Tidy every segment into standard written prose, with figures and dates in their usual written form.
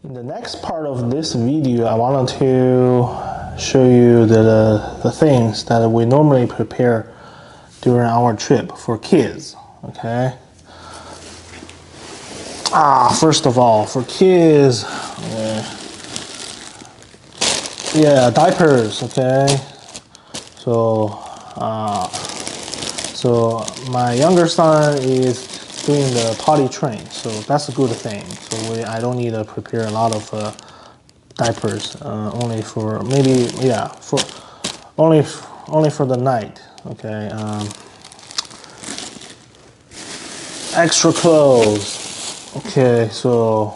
In the next part of this video, I wanted to show you the things that we normally prepare during our trip for kids, okay? First of all, for kids, diapers, okay? So my younger son is doing the potty train, so that's a good thing. So I don't need to prepare a lot of diapers, only for only for the night, okay? Extra clothes, okay? So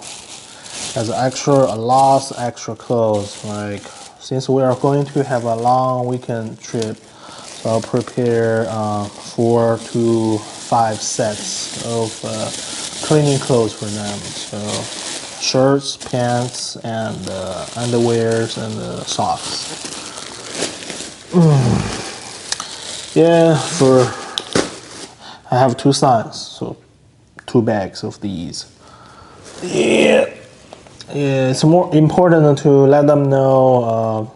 as lots of extra clothes, like since we are going to have a long weekend trip, so I'll prepare 4 to 5 sets of cleaning clothes for them. So shirts, pants, and underwears and socks. I have 2 sons, so 2 bags of these. It's more important to let them know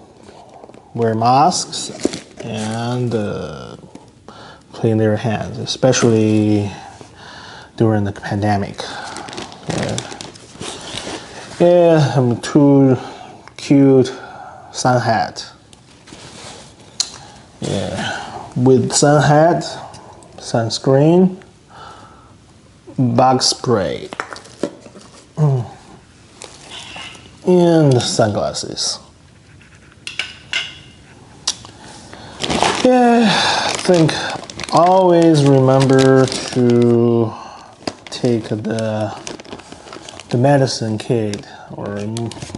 wear masks and clean their hands, especially during the pandemic. I'm too cute sun hat. With sun hat, sunscreen, bug spray, and sunglasses. I think always remember to take the medicine kit, or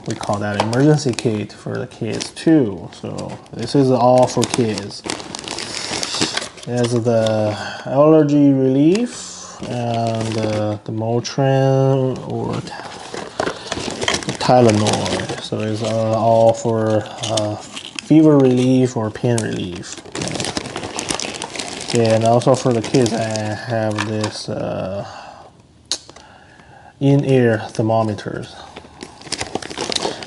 we call that emergency kit for the kids too. So this is all for kids. There's the allergy relief and the Motrin or Tylenol. So it's all for fever relief or pain relief. And also for the kids, I have this in-ear thermometers.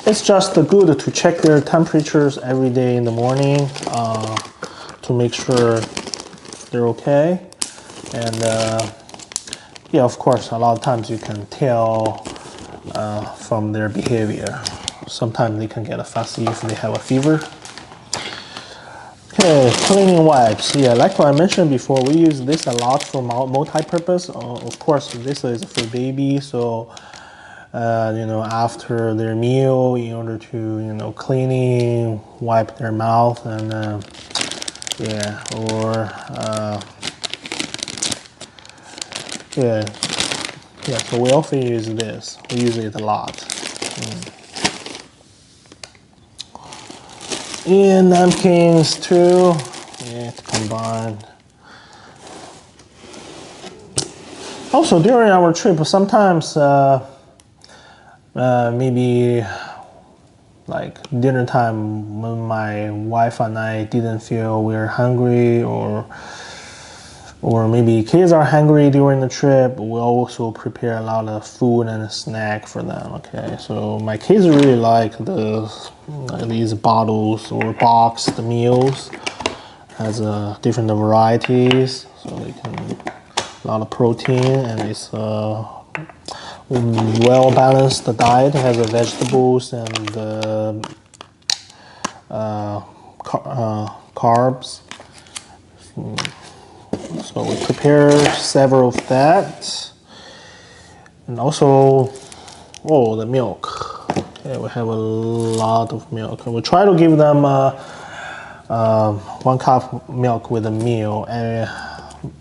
It's just good to check their temperatures every day in the morning to make sure they're okay. And of course, a lot of times you can tell from their behavior. Sometimes they can get fussy if they have a fever. Okay, cleaning wipes. Like what I mentioned before, we use this a lot for multi-purpose. Of course, this is for baby, so after their meal, in order to cleaning, wipe their mouth, and so we often use this. We use it a lot. And napkins too, to combine. Also during our trip, sometimes maybe like dinner time when my wife and I didn't feel we were hungry, or maybe kids are hungry during the trip, we also prepare a lot of food and a snack for them, okay? So my kids really like these bottles or boxed meals. Has different varieties, so they can a lot of protein, and it's well balanced diet. It has vegetables and carbs. So we prepare several of that, and also the milk. Okay, we have a lot of milk, and we try to give them 1 cup milk with a meal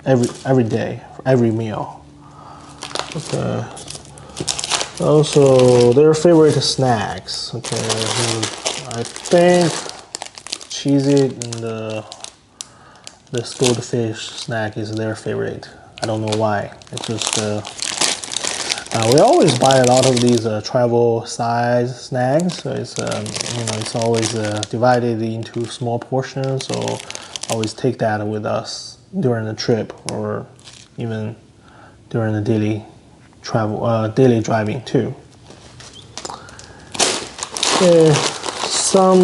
every day for every meal. Okay. Also, their favorite snacks. Okay, I think Cheez-It and this goldfish snack is their favorite. I don't know why. It's just we always buy a lot of these travel size snacks. So it's it's always divided into small portions. So always take that with us during the trip, or even during the daily driving too. Yeah, some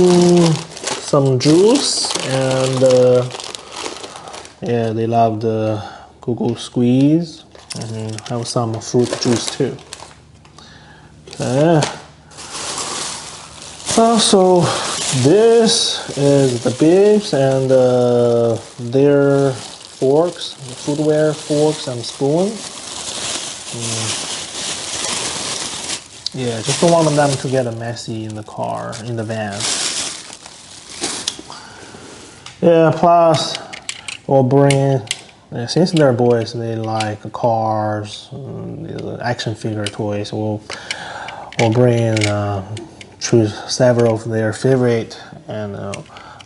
juice, and yeah, they love the Google Squeeze. Have some fruit juice too. Okay. So this is the bibs and their forks, footwear, forks, and spoon. Yeah, just don't want them to get messy in the car, in the van. Yeah, plus we'll bring, since they're boys, they like cars, action figure toys. We'll bring, choose several of their favorite, and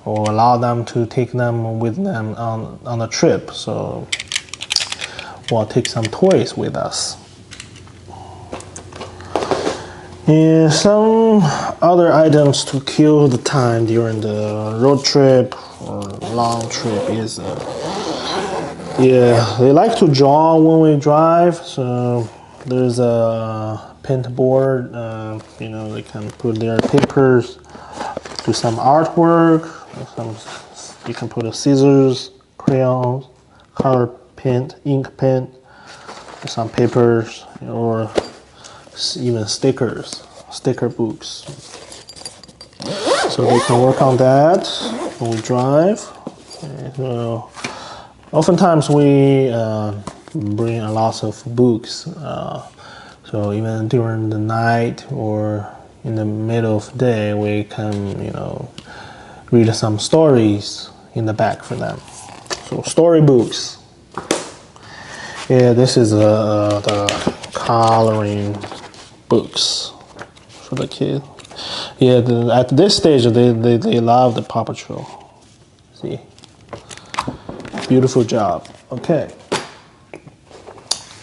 we'll allow them to take them with them on a trip. So we'll take some toys with us. And some other items to kill the time during the road trip or long trip is, yeah, they like to draw when we drive. So there's a paint board, you know, they can put their papers, do some artwork, you can put scissors, crayons, color paint, ink pen, some papers, or even sticker books. So they can work on that when we drive. So oftentimes we bring a lot of books. So even during the night or in the middle of the day, we can, you know, read some stories in the back for them. So storybooks. Yeah, this is the coloring books for the kid. Yeah, at this stage they love the Paw Patrol. See, beautiful job. Okay.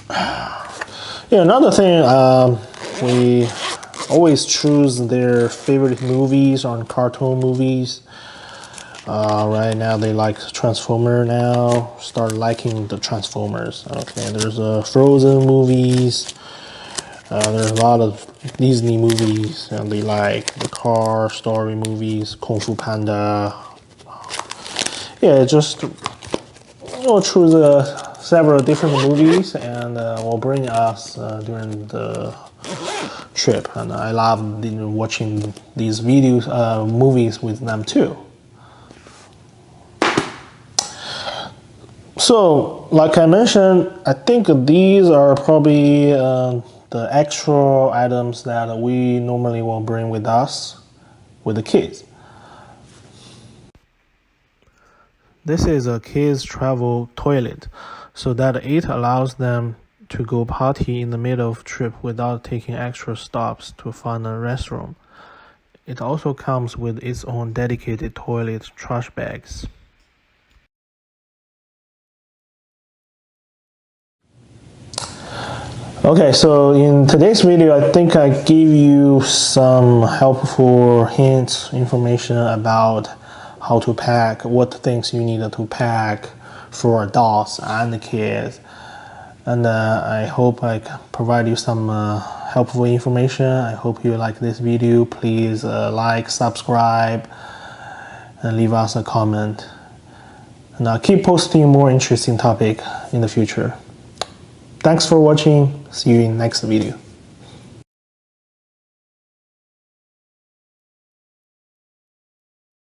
Yeah, another thing, we always choose their favorite movies or cartoon movies. Right now they like Transformer now. Start liking the Transformers. Okay, there's Frozen movies. There's a lot of Disney movies, and they like the car story movies, Kung Fu Panda. Yeah, just we'll choose several different movies, and will bring us during the trip. And I love watching these videos, movies with them too. So, like I mentioned, I think these are probably the extra items that we normally will bring with us with the kids. This is a kids travel toilet, so that it allows them to go potty in the middle of trip without taking extra stops to find a restroom. It also comes with its own dedicated toilet trash bags. Okay, so in today's video, I think I gave you some helpful hints, information about how to pack, what things you need to pack for adults and the kids. And I hope I can provide you some helpful information. I hope you like this video. Please like, subscribe, and leave us a comment. And I'll keep posting more interesting topic in the future. Thanks for watching. See you in next video.